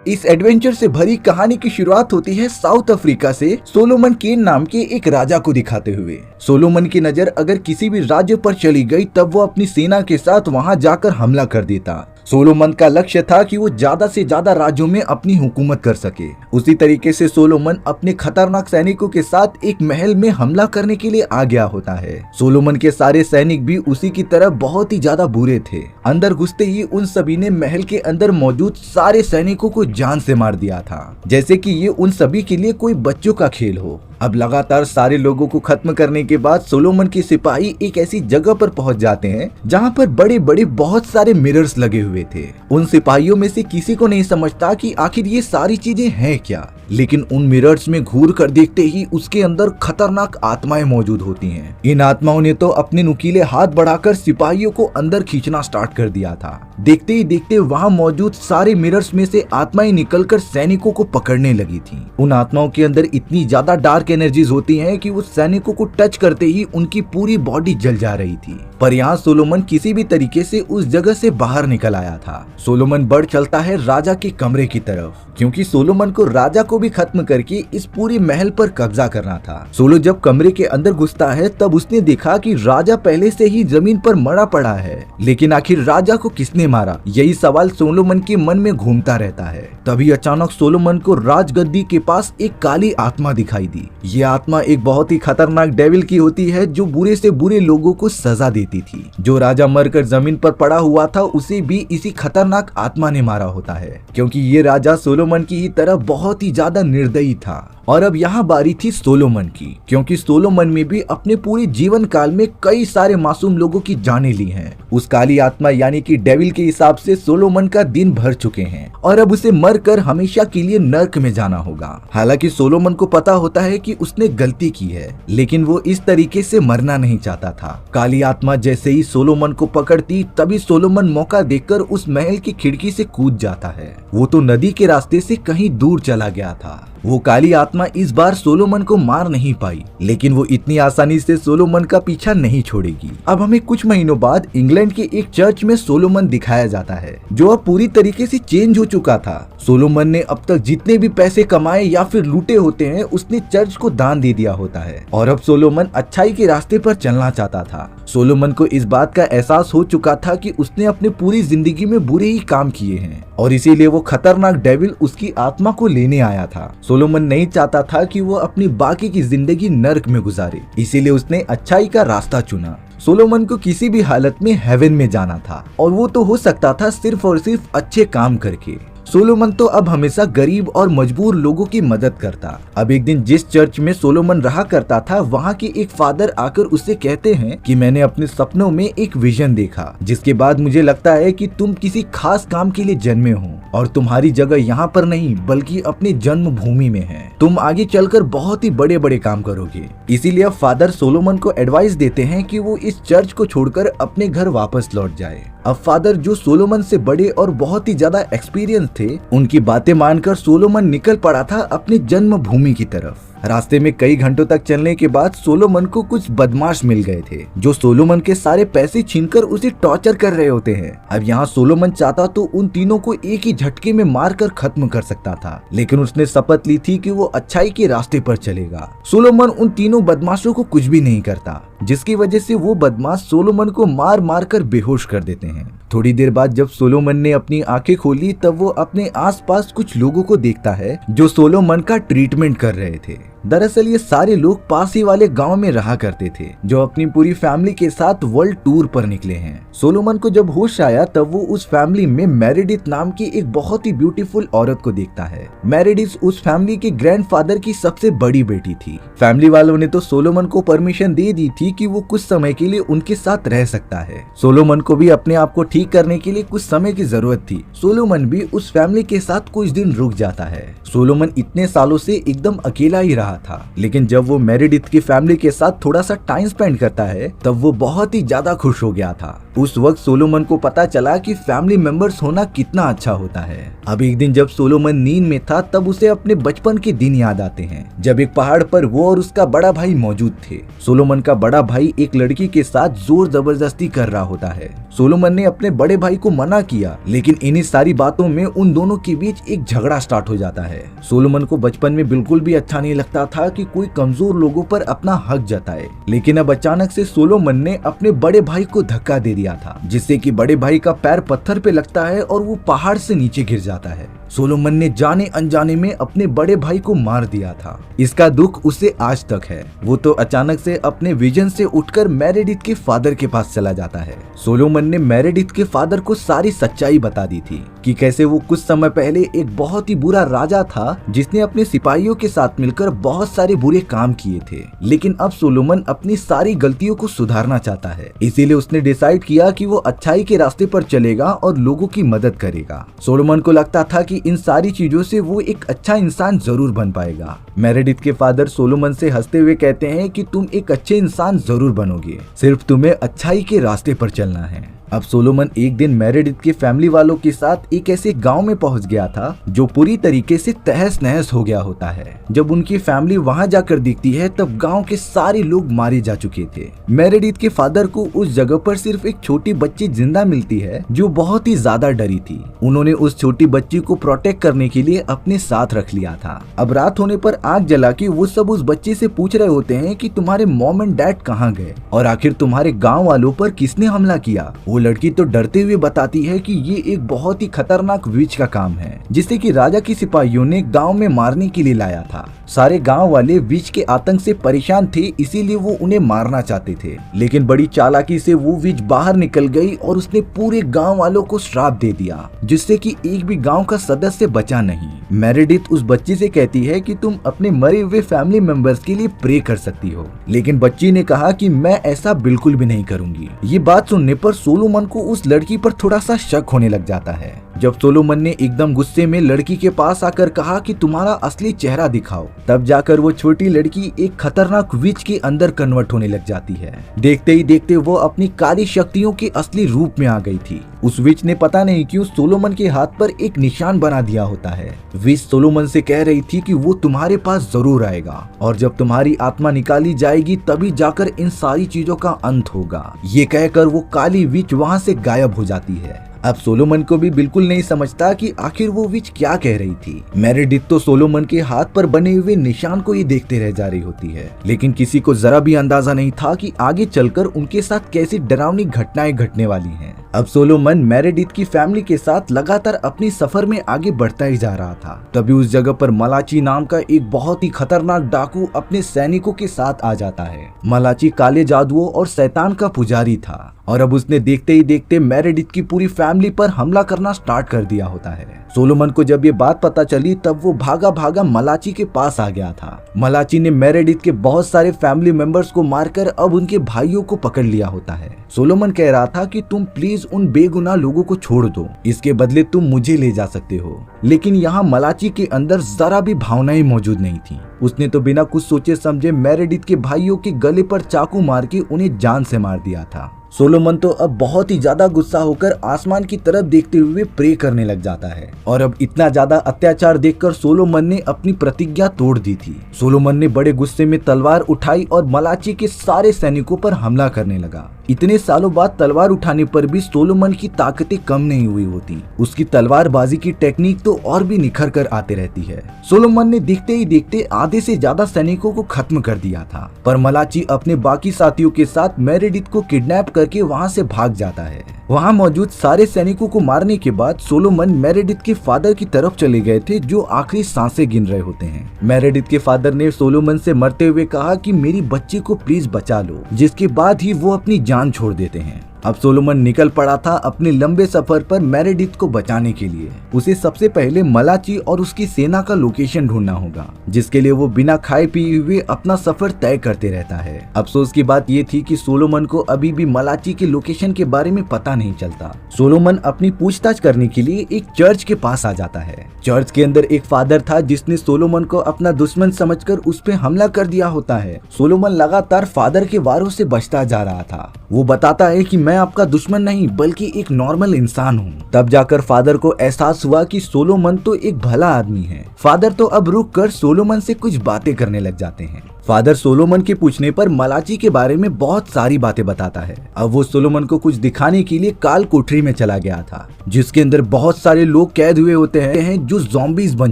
इस एडवेंचर से भरी कहानी की शुरुआत होती है साउथ अफ्रीका से सोलोमन केन नाम के एक राजा को दिखाते हुए। सोलोमन की नजर अगर किसी भी राज्य पर चली गई तब वो अपनी सेना के साथ वहां जाकर हमला कर देता। सोलोमन का लक्ष्य था कि वो ज्यादा से ज्यादा राज्यों में अपनी हुकूमत कर सके। उसी तरीके से सोलोमन अपने खतरनाक सैनिकों के साथ एक महल में हमला करने के लिए आ गया होता है। सोलोमन के सारे सैनिक भी उसी की तरह बहुत ही ज्यादा बुरे थे। अंदर घुसते ही उन सभी ने महल के अंदर मौजूद सारे सैनिकों को जान से मार दिया था, जैसे कि ये उन सभी के लिए कोई बच्चों का खेल हो। अब लगातार सारे लोगों को खत्म करने के बाद सोलोमन के सिपाही एक ऐसी जगह पर पहुंच जाते हैं जहां पर बड़े बड़े बहुत सारे मिरर्स लगे हुए थे। उन सिपाहियों में से किसी को नहीं समझता कि आखिर ये सारी चीजें हैं क्या, लेकिन उन मिरर्स में घूर कर देखते ही उसके अंदर खतरनाक आत्माएं मौजूद होती हैं। इन आत्माओं ने तो अपने नुकीले हाथ बढ़ाकर सिपाहियों को अंदर खींचना स्टार्ट कर दिया था। देखते ही देखते वहां मौजूद सारे मिरर्स में से आत्माएं निकलकर सैनिकों को पकड़ने लगी थी। उन आत्माओं के अंदर इतनी ज्यादा डार्क एनर्जीज होती हैं कि वो सैनिकों को टच करते ही उनकी पूरी बॉडी जल जा रही थी। पर यहाँ सोलोमन किसी भी तरीके से उस जगह से बाहर निकल आया था। सोलोमन बढ़ चलता है राजा के कमरे की तरफ, क्योंकि सोलोमन को राजा को भी खत्म करके इस पूरी महल पर कब्जा करना था। सोलो जब कमरे के अंदर घुसता है तब उसने देखा कि राजा पहले से ही जमीन पर मरा पड़ा है, लेकिन आखिर राजा को किसने मारा, यही सवाल सोलोमन के मन में घूमता रहता है। तभी अचानक सोलोमन को राजगद्दी के पास एक काली आत्मा दिखाई दी। ये आत्मा एक बहुत ही खतरनाक डेविल की होती है जो बुरे से बुरे लोगों को सजा देती थी। जो राजा मरकर जमीन पर पड़ा हुआ था उसे भी इसी खतरनाक आत्मा ने मारा होता है, क्योंकि ये राजा सोलोमन की ही तरह बहुत ही ज्यादा निर्दयी था। और अब यहाँ बारी थी सोलोमन की, क्योंकि सोलोमन में भी अपने पूरे जीवन काल में कई सारे मासूम लोगों की जानें ली हैं। उस काली आत्मा यानी कि डेविल के हिसाब से सोलोमन का दिन भर चुके हैं और अब उसे मरकर हमेशा के लिए नर्क में जाना होगा। हालांकि सोलोमन को पता होता है कि उसने गलती की है, लेकिन वो इस तरीके से मरना नहीं चाहता था। काली आत्मा जैसे ही सोलोमन को पकड़ती तभी सोलोमन मौका देखकर उस महल की खिड़की से कूद जाता है। वो तो नदी के रास्ते से कहीं दूर चला गया था। वो काली आत्मा इस बार सोलोमन को मार नहीं पाई, लेकिन वो इतनी आसानी से सोलोमन का पीछा नहीं छोड़ेगी। अब हमें कुछ महीनों बाद इंग्लैंड के एक चर्च में सोलोमन दिखाया जाता है, जो अब पूरी तरीके से चेंज हो चुका था। सोलोमन ने अब तक जितने भी पैसे कमाए या फिर लूटे होते हैं उसने चर्च को दान दे दिया होता है और अब सोलोमन अच्छाई के रास्ते पर चलना चाहता था। सोलोमन को इस बात का एहसास हो चुका था कि उसने अपनी पूरी जिंदगी में बुरे ही काम किए हैं और इसीलिए वो खतरनाक डेविल उसकी आत्मा को लेने आया था। सोलोमन नहीं चाहता था कि वो अपनी बाकी की जिंदगी नर्क में गुजारे, इसीलिए उसने अच्छाई का रास्ता चुना। सोलोमन को किसी भी हालत में हेवन में जाना था और वो तो हो सकता था सिर्फ और सिर्फ अच्छे काम करके। सोलोमन तो अब हमेशा गरीब और मजबूर लोगों की मदद करता। अब एक दिन जिस चर्च में सोलोमन रहा करता था वहाँ के एक फादर आकर उससे कहते हैं कि मैंने अपने सपनों में एक विजन देखा, जिसके बाद मुझे लगता है कि तुम किसी खास काम के लिए जन्मे हो और तुम्हारी जगह यहाँ पर नहीं बल्कि अपनी जन्मभूमि में है। तुम आगे चलकर बहुत ही बड़े बड़े काम करोगे। इसीलिए फादर सोलोमन को एडवाइस देते हैं कि वो इस चर्च को छोड़कर अपने घर वापस लौट जाए। अब फादर जो सोलोमन से बड़े और बहुत ही ज्यादा एक्सपीरियंस थे, उनकी बातें मानकर सोलोमन निकल पड़ा था अपनी जन्मभूमि की तरफ। रास्ते में कई घंटों तक चलने के बाद सोलोमन को कुछ बदमाश मिल गए थे जो सोलोमन के सारे पैसे छीनकर उसे टॉर्चर कर रहे होते हैं। अब यहाँ सोलोमन चाहता तो उन तीनों को एक ही झटके में मारकर खत्म कर सकता था, लेकिन उसने शपथ ली थी कि वो अच्छाई के रास्ते पर चलेगा। सोलोमन उन तीनों बदमाशों को कुछ भी नहीं करता, जिसकी वजह से वो बदमाश सोलोमन को मार मार कर बेहोश कर देते हैं। थोड़ी देर बाद जब सोलोमन ने अपनी आंखें खोली तब वो अपने आसपास कुछ लोगों को देखता है जो सोलोमन का ट्रीटमेंट कर रहे थे। दरअसल ये सारे लोग पास ही वाले गांव में रहा करते थे जो अपनी पूरी फैमिली के साथ वर्ल्ड टूर पर निकले हैं। सोलोमन को जब होश आया तब वो उस फैमिली में मेरेडिथ नाम की एक बहुत ही ब्यूटीफुल औरत को देखता है। मेरेडिथ उस फैमिली के ग्रैंडफादर की सबसे बड़ी बेटी थी। फैमिली वालों ने तो सोलोमन को परमिशन दे दी थी कि वो कुछ समय के लिए उनके साथ रह सकता है। सोलोमन को भी अपने आप को ठीक करने के लिए कुछ समय की जरूरत थी। सोलोमन भी उस फैमिली के साथ कुछ दिन रुक जाता है। सोलोमन इतने सालों से एकदम अकेला ही रहा था, लेकिन जब वो मेरेडिथ की फैमिली के साथ थोड़ा सा टाइम स्पेंड करता है तब वो बहुत ही ज्यादा खुश हो गया था। उस वक्त सोलोमन को पता चला कि फैमिली मेंबर्स होना कितना अच्छा होता है। अब एक दिन जब सोलोमन नींद में था तब उसे अपने बचपन के दिन याद आते हैं, जब एक पहाड़ पर वो और उसका बड़ा भाई मौजूद थे। सोलोमन का बड़ा भाई एक लड़की के साथ जोर जबरदस्ती कर रहा होता है। सोलोमन ने अपने बड़े भाई को मना किया, लेकिन इन्हीं सारी बातों में उन दोनों के बीच एक झगड़ा स्टार्ट हो जाता है। सोलोमन को बचपन में बिल्कुल भी अच्छा नहीं लगता था कि कोई कमजोर लोगों पर अपना हक जताए, लेकिन अब अचानक से सोलोमन ने अपने बड़े भाई को धक्का दे दिया था, जिससे कि बड़े भाई का पैर पत्थर पे लगता है और वो पहाड़ से नीचे गिर जाता है। सोलोमन ने जाने अनजाने में अपने बड़े भाई को मार दिया था। इसका दुख उसे आज तक है। वो तो अचानक से अपने विजन से उठकर मेरेडिथ के फादर के पास चला जाता है। सोलोमन ने मेरेडिथ के फादर को सारी सच्चाई बता दी थी कि कैसे वो कुछ समय पहले एक बहुत ही बुरा राजा था जिसने अपने सिपाहियों के साथ मिलकर बहुत सारे बुरे काम किए थे, लेकिन अब सोलोमन अपनी सारी गलतियों को सुधारना चाहता है। इसीलिए उसने डिसाइड किया कि वो अच्छाई के रास्ते पर चलेगा और लोगों की मदद करेगा। सोलोमन को लगता था कि इन सारी चीजों से वो एक अच्छा इंसान जरूर बन पाएगा। मेरेडिथ के फादर सोलोमन से हंसते हुए कहते हैं कि तुम एक अच्छे इंसान जरूर बनोगे, सिर्फ तुम्हें अच्छाई के रास्ते पर चलना है। अब सोलोमन एक दिन मेरेडिथ के फैमिली वालों के साथ एक ऐसे गांव में पहुंच गया था जो पूरी तरीके से तहस नहस हो गया होता है। जब उनकी फैमिली वहां जाकर दिखती है तब गांव के सारे लोग मारे जा चुके थे। मेरेडिथ के फादर को उस जगह पर सिर्फ एक छोटी बच्ची जिंदा मिलती है जो बहुत ही ज्यादा डरी थी। उन्होंने उस छोटी बच्ची को प्रोटेक्ट करने के लिए अपने साथ रख लिया था। अब रात होने पर आग जला के वो सब उस बच्चे से पूछ रहे होते हैं कि तुम्हारे मॉम एंड डैड कहाँ गए और आखिर तुम्हारे गाँव वालों पर किसने हमला किया। लड़की तो डरते हुए बताती है कि ये एक बहुत ही खतरनाक विच का काम है जिसे कि राजा के सिपाहियों ने गांव में मारने के लिए लाया था। सारे गांव वाले विच के आतंक से परेशान थे, इसीलिए वो उन्हें मारना चाहते थे, लेकिन बड़ी चालाकी से वो विच बाहर निकल गई और उसने पूरे गांव वालों को श्राप दे दिया, जिससे कि एक भी गांव का सदस्य बचा नहीं। मेरेडिथ उस बच्ची से कहती है कि तुम अपने मरे हुए फैमिली मेंबर्स के लिए प्रे कर सकती हो, लेकिन बच्ची ने कहा कि मैं ऐसा बिल्कुल भी नहीं करूंगी। ये बात सुनने पर सोलोमन को उस लड़की पर थोड़ा सा शक होने लग जाता है। जब सोलोमन ने एकदम गुस्से में लड़की के पास आकर कहा कि तुम्हारा असली चेहरा दिखाओ, तब जाकर वो छोटी लड़की एक खतरनाक विच के अंदर कन्वर्ट होने लग जाती है। देखते ही देखते वो अपनी काली शक्तियों के असली रूप में आ गई थी। उस विच ने पता नहीं क्यों सोलोमन के हाथ पर एक निशान बना दिया होता है। विच सोलोमन से कह रही थी कि वो तुम्हारे पास जरूर आएगा और जब तुम्हारी आत्मा निकाली जाएगी तभी जाकर इन सारी चीजों का अंत होगा। ये कहकर वो काली विच वहाँ से गायब हो जाती है। अब सोलोमन को भी बिल्कुल नहीं समझता कि आखिर वो विच क्या कह रही थी। मेरेडिथ तो सोलोमन के हाथ पर बने हुए निशान को ही देखते रह जा रही होती है, लेकिन किसी को जरा भी अंदाजा नहीं था कि आगे चलकर उनके साथ कैसी डरावनी घटनाएं घटने वाली हैं। अब सोलोमन मेरेडिथ की फैमिली के साथ लगातार अपनी सफर में आगे बढ़ता ही जा रहा था। तभी उस जगह पर मलाची नाम का एक बहुत ही खतरनाक डाकू अपने सैनिकों के साथ आ जाता है। मलाची काले जादुओं और शैतान का पुजारी था और अब उसने देखते ही देखते मेरेडिथ की पूरी फैमिली पर हमला करना स्टार्ट कर दिया होता है। सोलोमन को जब ये बात पता चली तब वो भागा भागा मलाची के पास आ गया था। मलाची ने मेरेडिथ के बहुत सारे फैमिली मेंबर्स को मारकर अब उनके भाइयों को पकड़ लिया होता है। सोलोमन कह रहा था कि तुम प्लीज उन बेगुनाह लोगों को छोड़ दो, इसके बदले तुम मुझे ले जा सकते हो, लेकिन यहाँ मलाची के अंदर जरा भी भावनाएं मौजूद नहीं थी। उसने तो बिना कुछ सोचे समझे मेरेडिथ के भाइयों के गले पर चाकू मार के उन्हें जान से मार दिया था। सोलोमन तो अब बहुत ही ज्यादा गुस्सा होकर आसमान की तरफ देखते हुए प्रे करने लग जाता है और अब इतना ज्यादा अत्याचार देखकर सोलोमन ने अपनी प्रतिज्ञा तोड़ दी थी। सोलोमन ने बड़े गुस्से में तलवार उठाई और मलाची के सारे सैनिकों पर हमला करने लगा। इतने सालों बाद तलवार उठाने पर भी सोलोमन की ताकतें कम नहीं हुई होती। उसकी तलवारबाजी की टेक्निक तो और भी निखर कर आते रहती है। सोलोमन ने देखते ही देखते आधे से ज्यादा सैनिकों को खत्म कर दिया था, पर मलाची अपने बाकी साथियों के साथ मेरेडिथ को किडनैप करके वहां से भाग जाता है। वहां मौजूद सारे सैनिकों को मारने के बाद सोलोमन मेरेडिथ के फादर की तरफ चले गए थे, जो आखिरी सांसें गिन रहे होते हैं। मेरेडिथ के फादर ने सोलोमन से मरते हुए कहा कि मेरी बच्ची को प्लीज बचा लो, जिसके बाद ही वो अपनी जान छोड़ देते हैं। अब सोलोमन निकल पड़ा था अपने लंबे सफर पर मेरेडिथ को बचाने के लिए। उसे सबसे पहले मलाची और उसकी सेना का लोकेशन ढूंढना होगा, जिसके लिए वो बिना खाए पिए हुए अपना सफर तय करते रहता है। अफसोस की बात ये थी कि सोलोमन को अभी भी मलाची के लोकेशन के बारे में पता नहीं चलता। सोलोमन अपनी पूछताछ करने के लिए एक चर्च के पास आ जाता है। चर्च के अंदर एक फादर था जिसने सोलोमन को अपना दुश्मन समझकर उस पे हमला कर दिया होता है। सोलोमन लगातार फादर के वारों से बचता जा रहा था। वो बताता है कि मैं आपका दुश्मन नहीं बल्कि एक नॉर्मल इंसान हूँ। तब जाकर फादर को एहसास हुआ कि सोलोमन तो एक भला आदमी है। फादर तो अब रुक कर सोलोमन से कुछ बातें करने लग जाते हैं। फादर सोलोमन के पूछने पर मलाची के बारे में बहुत सारी बातें बताता है। अब वो सोलोमन को कुछ दिखाने के लिए काल कोठरी में चला गया था, जिसके अंदर बहुत सारे लोग कैद हुए होते हैं जो ज़ॉम्बीज बन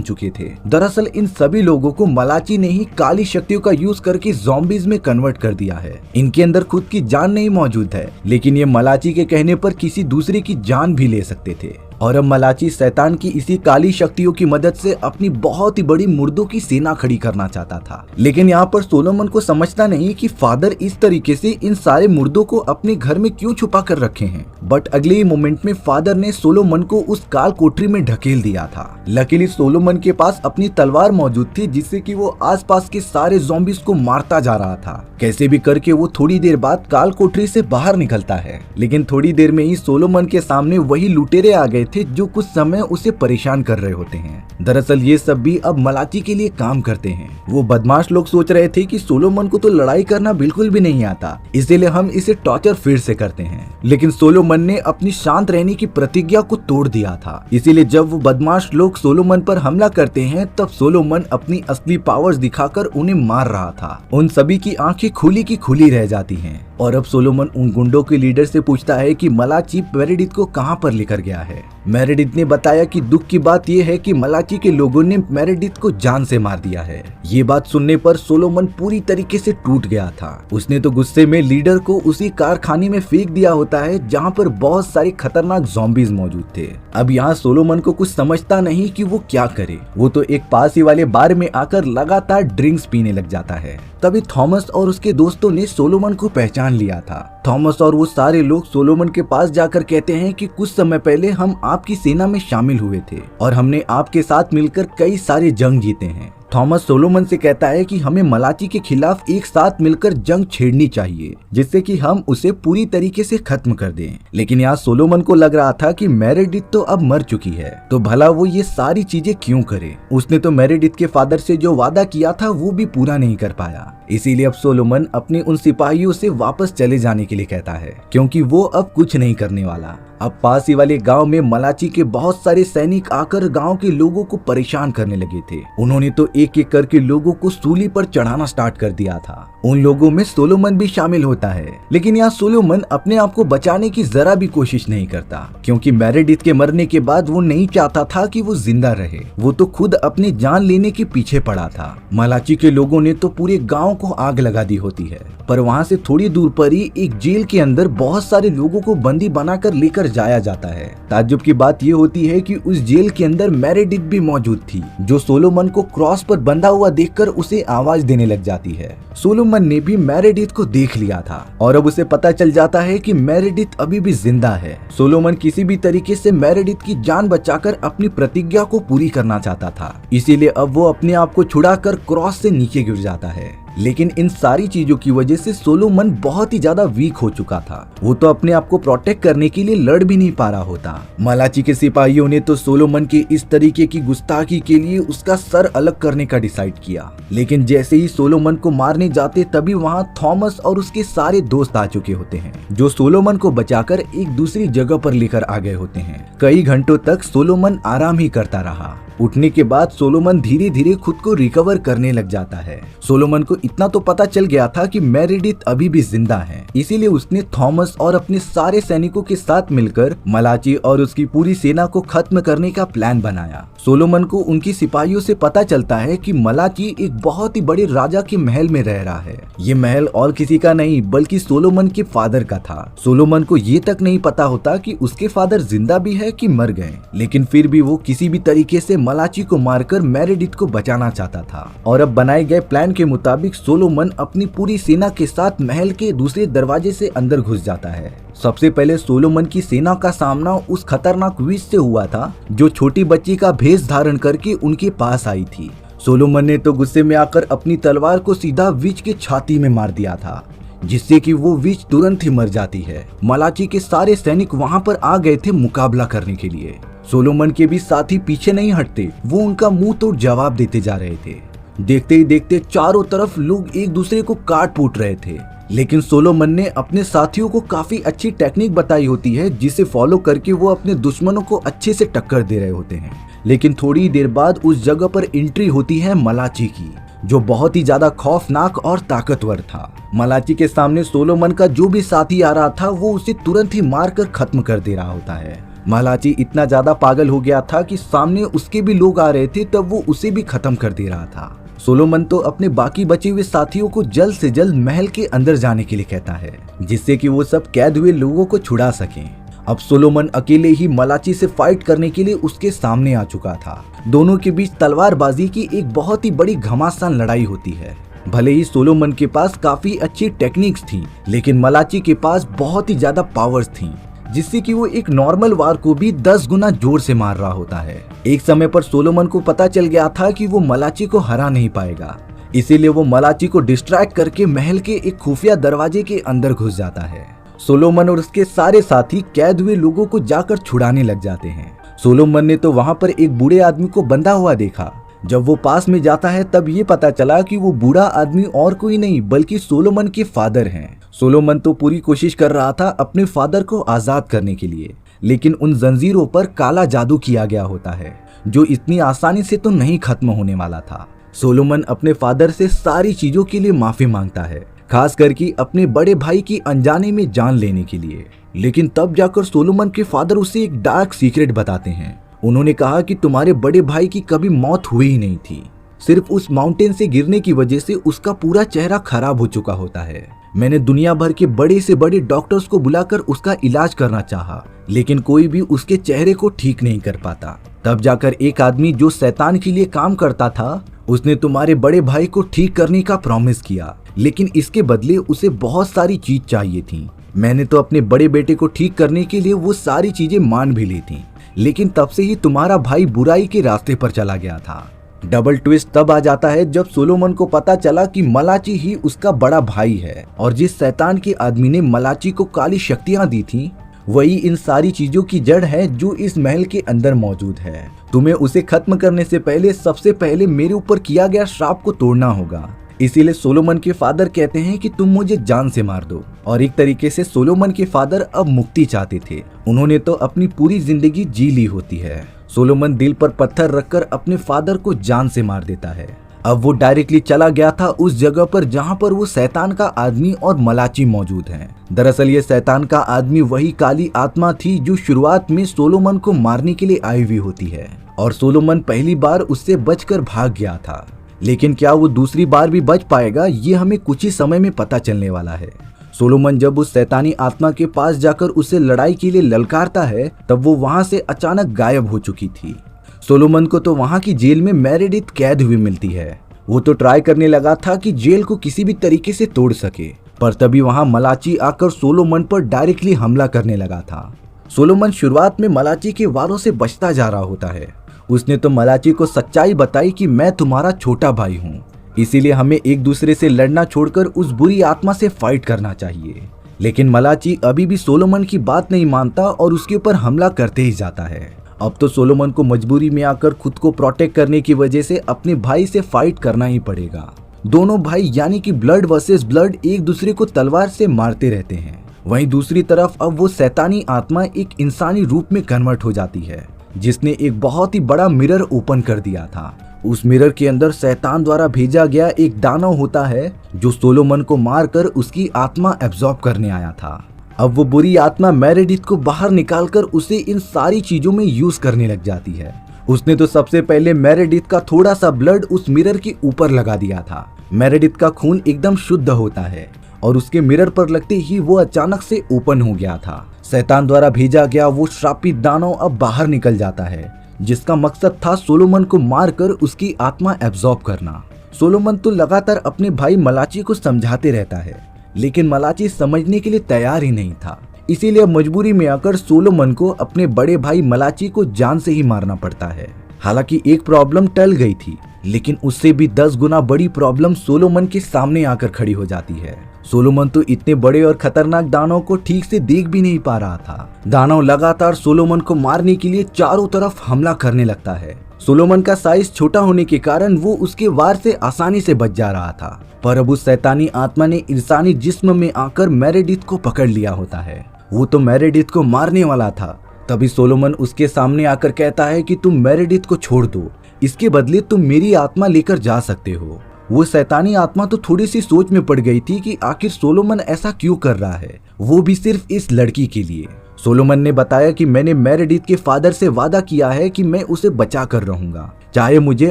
चुके थे। दरअसल इन सभी लोगों को मलाची ने ही काली शक्तियों का यूज करके ज़ॉम्बीज में कन्वर्ट कर दिया है। इनके अंदर खुद की जान नहीं मौजूद है, लेकिन ये मलाची के कहने पर किसी दूसरे की जान भी ले सकते थे। और अब मलाची शैतान की इसी काली शक्तियों की मदद से अपनी बहुत ही बड़ी मुर्दों की सेना खड़ी करना चाहता था। लेकिन यहाँ पर सोलोमन को समझता नहीं कि फादर इस तरीके से इन सारे मुर्दों को अपने घर में क्यों छुपा कर रखे हैं। बट अगले ही मोमेंट में फादर ने सोलोमन को उस काल कोठरी में ढकेल दिया था। लकीली सोलोमन के पास अपनी तलवार मौजूद थी, जिससे कि वो आसपास के सारे ज़ॉम्बीज को मारता जा रहा था। कैसे भी करके वो थोड़ी देर बाद काल कोठरी से बाहर निकलता है, लेकिन थोड़ी देर में ही सोलोमन के सामने वही लुटेरे आ गए थे जो कुछ समय उसे परेशान कर रहे होते हैं। दरअसल ये सब भी अब मलाची के लिए काम करते हैं। वो बदमाश लोग सोच रहे थे कि सोलोमन को तो लड़ाई करना बिल्कुल भी नहीं आता, इसीलिए हम इसे टॉर्चर फिर से करते हैं। लेकिन सोलोमन ने अपनी शांत रहने की प्रतिज्ञा को तोड़ दिया था। इसीलिए जब वो बदमाश लोग सोलोमन पर हमला करते हैं, तब सोलोमन अपनी असली पावर्स दिखाकर उन्हें मार रहा था। उन सभी की आंखें खुली की खुली रह जाती हैं। और अब सोलोमन उन गुंडों के लीडर से पूछता है कि मलाची मेरेडिथ को कहाँ पर लेकर गया है। मेरेडिथ ने बताया कि दुख की बात यह है कि मलाची के लोगों ने मेरेडिथ को जान से मार दिया है। ये बात सुनने पर सोलोमन पूरी तरीके से टूट गया था। उसने तो गुस्से में लीडर को उसी कारखाने में फेंक दिया होता है जहाँ पर बहुत सारे खतरनाक ज़ॉम्बीज मौजूद थे। अब यहाँ सोलोमन को कुछ समझता नहीं कि वो क्या करे। वो तो एक पास ही वाले बार में आकर लगातार ड्रिंक्स पीने लग जाता है। तभी थॉमस और उसके दोस्तों ने सोलोमन को पहचान लिया था। थॉमस और वो सारे लोग सोलोमन के पास जाकर कहते हैं कि कुछ समय पहले हम आपकी सेना में शामिल हुए थे और हमने आपके साथ मिलकर कई सारे जंग जीते हैं। थॉमस सोलोमन से कहता है कि हमें मलाची के खिलाफ एक साथ मिलकर जंग छेड़नी चाहिए, जिससे कि हम उसे पूरी तरीके से खत्म कर दें। लेकिन यहाँ सोलोमन को लग रहा था कि मेरेडिथ तो अब मर चुकी है, तो भला वो ये सारी चीजें क्यों करे। उसने तो मेरेडिथ के फादर से जो वादा किया था वो भी पूरा नहीं कर पाया। इसीलिए अब सोलोमन अपने उन सिपाहियों से वापस चले जाने के लिए कहता है, क्योंकि वो अब कुछ नहीं करने वाला। अब पास ही वाले गांव में मलाची के बहुत सारे सैनिक आकर गांव के लोगों को परेशान करने लगे थे। उन्होंने तो एक एक करके लोगों को सूली पर चढ़ाना स्टार्ट कर दिया था। उन लोगों में सोलोमन भी शामिल होता है। लेकिन यहाँ सोलोमन अपने आप को बचाने की जरा भी कोशिश नहीं करता, क्योंकि मेरेडिथ के मरने के बाद वो नहीं चाहता था कि वो जिंदा रहे। वो तो खुद अपनी जान लेने के पीछे पड़ा था। मलाची के लोगों ने तो पूरे गाँव को आग लगा दी होती है, पर वहाँ से थोड़ी दूर पर ही एक जेल के अंदर बहुत सारे लोगों को बंदी बनाकर लेकर जाया जाता है। ताज्जुब की बात ये होती है कि उस जेल के अंदर मेरेडिथ भी मौजूद थी, जो सोलोमन को क्रॉस पर बंधा हुआ देखकर उसे आवाज देने लग जाती है। सोलोमन ने भी मेरेडिथ को देख लिया था और अब उसे पता चल जाता है कि मेरेडिथ अभी भी जिंदा है। सोलोमन किसी भी तरीके से मेरेडिथ की जान बचाकर अपनी प्रतिज्ञा को पूरी करना चाहता था, इसीलिए अब वो अपने आप को छुड़ाकर क्रॉस से नीचे गिर जाता है। लेकिन इन सारी चीजों की वजह से सोलोमन बहुत ही ज्यादा वीक हो चुका था। वो तो अपने आप को प्रोटेक्ट करने के लिए लड़ भी नहीं पा रहा होता। मलाची के सिपाहियों ने तो सोलोमन के इस तरीके की गुस्ताखी के लिए उसका सर अलग करने का डिसाइड किया। लेकिन जैसे ही सोलोमन को मारने जाते, तभी वहाँ थॉमस और उसके सारे दोस्त आ चुके होते हैं, जो सोलोमन को बचाकर एक दूसरी जगह पर लेकर आ गए होते हैं। कई घंटों तक सोलोमन आराम ही करता रहा। उठने के बाद सोलोमन धीरे धीरे खुद को रिकवर करने लग जाता है। सोलोमन को इतना तो पता चल गया था कि मेरेडिथ अभी भी जिंदा है, इसीलिए उसने थॉमस और अपने सारे सैनिकों के साथ मिलकर मलाची और उसकी पूरी सेना को खत्म करने का प्लान बनाया। सोलोमन को उनकी सिपाहियों से पता चलता है कि मलाची एक बहुत ही बड़े राजा के महल में रह रहा है। ये महल और किसी का नहीं बल्कि सोलोमन के फादर का था। सोलोमन को ये तक नहीं पता होता कि उसके फादर जिंदा भी है कि मर गए, लेकिन फिर भी वो किसी भी तरीके से मलाची को मारकर मेरेडिथ को बचाना चाहता था। और अब बनाए गए प्लान के मुताबिक सोलोमन अपनी पूरी सेना के साथ महल के दूसरे दरवाजे से अंदर घुस जाता है। सबसे पहले सोलोमन की सेना का सामना उस खतरनाक विच से हुआ था, जो छोटी बच्ची का भेष धारण करके उनके पास आई थी। सोलोमन ने तो गुस्से में आकर अपनी तलवार को सीधा विच के छाती में मार दिया था, जिससे कि वो विच तुरंत ही मर जाती है। मलाची के सारे सैनिक वहां पर आ गए थे मुकाबला करने के लिए। सोलोमन के भी साथी पीछे नहीं हटते, वो उनका मुंह तोड़ जवाब देते जा रहे थे। देखते ही देखते चारों तरफ लोग एक दूसरे को काट कूट रहे थे। लेकिन सोलोमन ने अपने साथियों को काफी अच्छी टेक्निक बताई होती है जिसे फॉलो करके वो अपने दुश्मनों को अच्छे से टक्कर दे रहे होते हैं। लेकिन थोड़ी देर बाद उस जगह पर एंट्री होती है मलाची की, जो बहुत ही ज्यादा खौफनाक और ताकतवर था। मलाची के सामने सोलोमन का जो भी साथी आ रहा था वो उसे तुरंत ही मारकर खत्म कर दे रहा होता है। मलाची इतना ज्यादा पागल हो गया था कि सामने उसके भी लोग आ रहे थे तब वो उसे भी खत्म कर दे रहा था। सोलोमन तो अपने बाकी बचे हुए साथियों को जल्द से जल्द महल के अंदर जाने के लिए कहता है, जिससे कि वो सब कैद हुए लोगों को छुड़ा सकें। अब सोलोमन अकेले ही मलाची से फाइट करने के लिए उसके सामने आ चुका था। दोनों के बीच तलवारबाजी की एक बहुत ही बड़ी घमासान लड़ाई होती है। भले ही सोलोमन के पास काफी अच्छी टेक्निक्स थी, लेकिन मलाची के पास बहुत ही ज्यादा पावर्स थी, जिससे कि वो एक नॉर्मल वार को भी 10 गुना जोर से मार रहा होता है। एक समय पर सोलोमन को पता चल गया था कि वो मलाची को हरा नहीं पाएगा, इसीलिए वो मलाची को डिस्ट्रैक्ट करके महल के एक खुफिया दरवाजे के अंदर घुस जाता है। सोलोमन और उसके सारे साथी कैद हुए लोगों को जाकर छुड़ाने लग जाते हैं। सोलोमन ने तो वहां पर एक बूढ़े आदमी को बंधा हुआ देखा। जब वो पास में जाता है तब ये पता चला कि वो बूढ़ा आदमी और कोई नहीं बल्कि सोलोमन के फादर हैं। सोलोमन तो पूरी कोशिश कर रहा था अपने फादर को आजाद करने के लिए, लेकिन उन जंजीरों पर काला जादू किया गया होता है, जो इतनी आसानी से तो नहीं खत्म होने वाला था। सोलोमन अपने फादर से सारी चीजों के लिए माफी मांगता है, खास करके अपने बड़े भाई की अनजाने में जान लेने के लिए। लेकिन तब जाकर सोलोमन के फादर उसे एक डार्क सीक्रेट बताते हैं। उन्होंने कहा कि तुम्हारे बड़े भाई की कभी मौत हुई ही नहीं थी, सिर्फ उस माउंटेन से गिरने की वजह से उसका पूरा चेहरा खराब हो चुका होता है। मैंने दुनिया भर के बड़े से बड़े डॉक्टर्स को बुलाकर उसका इलाज करना चाहा, लेकिन कोई भी उसके चेहरे को ठीक नहीं कर पाता। तब जाकर एक आदमी जो शैतान के लिए काम करता था, उसने तुम्हारे बड़े भाई को ठीक करने का प्रॉमिस किया, लेकिन इसके बदले उसे बहुत सारी चीज चाहिए थी। मैंने तो अपने बड़े बेटे को ठीक करने के लिए वो सारी चीजें मान भी ली थी, लेकिन तब से ही तुम्हारा भाई बुराई के रास्ते पर चला गया था। डबल ट्विस्ट तब आ जाता है जब सोलोमन को पता चला कि मलाची ही उसका बड़ा भाई है, और जिस शैतान के आदमी ने मलाची को काली शक्तियां दी थी, वही इन सारी चीजों की जड़ है जो इस महल के अंदर मौजूद है। तुम्हें उसे खत्म करने से पहले सबसे पहले मेरे ऊपर किया गया श्राप को तोड़ना होगा। इसीलिए सोलोमन के फादर कहते हैं कि तुम मुझे जान से मार दो। और एक तरीके से सोलोमन के फादर अब मुक्ति चाहते थे। उन्होंने तो अपनी पूरी जिंदगी जी ली होती है। सोलोमन दिल पर पत्थर रखकर अपने फादर को जान से मार देता है। अब वो डायरेक्टली चला गया था उस जगह पर जहाँ पर वो शैतान का आदमी और मलाची मौजूद हैं। दरअसल ये शैतान का आदमी वही काली आत्मा थी जो शुरुआत में सोलोमन को मारने के लिए आई हुई होती है, और सोलोमन पहली बार उससे बचकर भाग गया था। लेकिन क्या वो दूसरी बार भी बच पाएगा, ये हमें कुछ ही समय में पता चलने वाला है। सोलोमन जब उस शैतानी आत्मा के पास जाकर उसे लड़ाई के लिए ललकारता है, तब वो वहां से अचानक गायब हो चुकी थी। सोलोमन को तो वहां की जेल में मेरेडिथ कैद हुई मिलती है। वो तो ट्राई करने लगा था कि जेल को किसी भी तरीके से तोड़ सके, पर तभी वहां मलाची आकर सोलोमन पर डायरेक्टली हमला करने लगा था। सोलोमन शुरुआत में मलाची के वारों से बचता जा रहा होता है। उसने तो मलाची को सच्चाई बताई कि मैं तुम्हारा छोटा भाई हूँ, इसीलिए हमें एक दूसरे से लड़ना छोड़कर उस बुरी आत्मा से फाइट करना चाहिए। लेकिन मलाची अभी भी सोलोमन की बात नहीं मानता और उसके ऊपर हमला करते ही जाता है। अब तो सोलोमन को मजबूरी में आकर खुद को प्रोटेक्ट करने की वजह से अपने भाई से फाइट करना ही पड़ेगा। दोनों भाई यानी कि ब्लड वर्सेस ब्लड एक दूसरे को तलवार से मारते रहते हैं। वहीं दूसरी तरफ अब वो शैतानी आत्मा एक इंसानी रूप में कन्वर्ट हो जाती है, जिसने एक बहुत ही बड़ा मिरर ओपन कर दिया था। उस मिरर के अंदर शैतान द्वारा भेजा गया एक दानव होता है जो सोलोमन को मारकर उसकी आत्मा एब्जॉर्ब करने आया था। अब वो बुरी आत्मा मेरेडिथ को बाहर निकालकर उसे इन सारी चीजों में यूज करने लग जाती है। उसने तो सबसे पहले मेरेडिथ का थोड़ा सा ब्लड उस मिरर के ऊपर लगा दिया था। मेरेडिथ का खून एकदम शुद्ध होता है और उसके मिरर पर लगते ही वो अचानक से ओपन हो गया था। शैतान द्वारा भेजा गया वो श्रापित दानव अब बाहर निकल जाता है, जिसका मकसद था सोलोमन को मारकर उसकी आत्मा एब्जॉर्ब करना। सोलोमन तो लगातार अपने भाई मलाची को समझाते रहता है, लेकिन मलाची समझने के लिए तैयार ही नहीं था। इसीलिए मजबूरी में आकर सोलोमन को अपने बड़े भाई मलाची को जान से ही मारना पड़ता है। हालांकि एक प्रॉब्लम टल गई थी, लेकिन उससे भी 10 गुना बड़ी प्रॉब्लम सोलोमन के सामने आकर खड़ी हो जाती है। सोलोमन तो इतने बड़े और खतरनाक दानव को ठीक से देख भी नहीं पा रहा था। दानव लगातार सोलोमन को मारने के लिए चारों तरफ हमला करने लगता है। सोलोमन का साइज छोटा होने के कारण वो उसके वार से आसानी से बच जा रहा था, पर अब उस शैतानी आत्मा ने इंसानी जिस्म में आकर मेरेडिथ को पकड़ लिया होता है। वो तो मेरेडिथ को मारने वाला था। तभी सोलोमन उसके सामने आकर कहता है कि तुम मेरेडिथ को छोड़ दो, इसके बदले तुम मेरी आत्मा लेकर जा सकते हो। वो शैतानी आत्मा तो थोड़ी सी सोच में पड़ गई थी कि आखिर सोलोमन ऐसा क्यों कर रहा है, वो भी सिर्फ इस लड़की के लिए। सोलोमन ने बताया कि मैंने मेरेडिथ के फादर से वादा किया है कि मैं उसे बचा कर रहूंगा, चाहे मुझे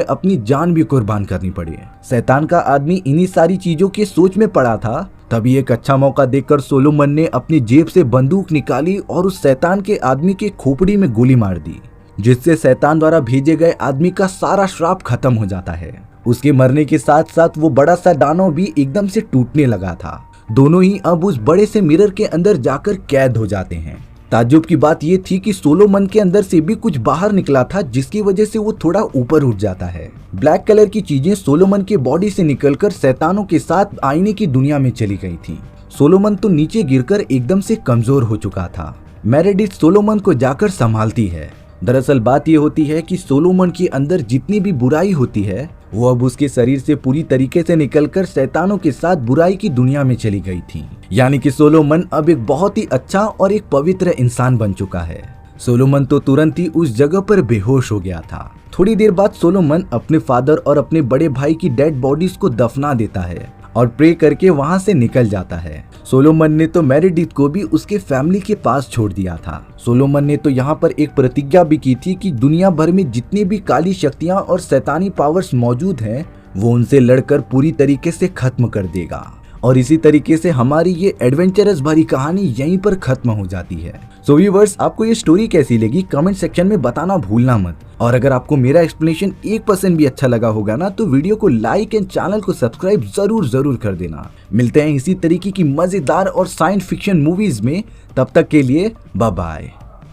अपनी जान भी कुर्बान करनी पड़े। शैतान का आदमी इन्हीं सारी चीजों के सोच में पड़ा था। तभी एक अच्छा मौका देखकर सोलोमन ने अपनी जेब से बंदूक निकाली और उस शैतान के आदमी के खोपड़ी में गोली मार दी, जिससे शैतान द्वारा भेजे गए आदमी का सारा श्राप खत्म हो जाता है। उसके मरने के साथ साथ वो बड़ा सा दानव भी एकदम से टूटने लगा था। दोनों ही अब उस बड़े से मिरर के अंदर जाकर कैद हो जाते हैं। ताज्जुब की बात ये थी कि सोलोमन के अंदर से भी कुछ बाहर निकला था, जिसकी वजह से वो थोड़ा ऊपर उठ जाता है। ब्लैक कलर की चीजें सोलोमन के बॉडी से निकलकर शैतानों के साथ आईने की दुनिया में चली गई थी। सोलोमन तो नीचे गिरकर एकदम से कमजोर हो चुका था। मेरेडिथ सोलोमन को जाकर संभालती है। दरअसल बात ये होती है कि सोलोमन के अंदर जितनी भी बुराई होती है वो अब उसके शरीर से पूरी तरीके से निकलकर शैतानों के साथ बुराई की दुनिया में चली गई थी। यानी कि सोलोमन अब एक बहुत ही अच्छा और एक पवित्र इंसान बन चुका है। सोलोमन तो तुरंत ही उस जगह पर बेहोश हो गया था। थोड़ी देर बाद सोलोमन अपने फादर और अपने बड़े भाई की डेड बॉडीज को दफना देता है और प्रे करके वहां से निकल जाता है। सोलोमन ने तो मेरेडिथ को भी उसके फैमिली के पास छोड़ दिया था। सोलोमन ने तो यहाँ पर एक प्रतिज्ञा भी की थी कि दुनिया भर में जितनी भी काली शक्तियां और शैतानी पावर्स मौजूद हैं वो उनसे लड़कर पूरी तरीके से खत्म कर देगा। और इसी तरीके से हमारी ये एडवेंचरस भरी कहानी यहीं पर खत्म हो जाती है। सो व्यूअर्स, आपको ये स्टोरी कैसी लगी कमेंट सेक्शन में बताना भूलना मत। और अगर आपको मेरा एक्सप्लेनेशन 1% भी अच्छा लगा होगा ना तो वीडियो को लाइक एंड चैनल को सब्सक्राइब जरूर कर देना। मिलते हैं इसी तरीके की मजेदार और साइंस फिक्शन मूवीज में, तब तक के लिए बाय बाय।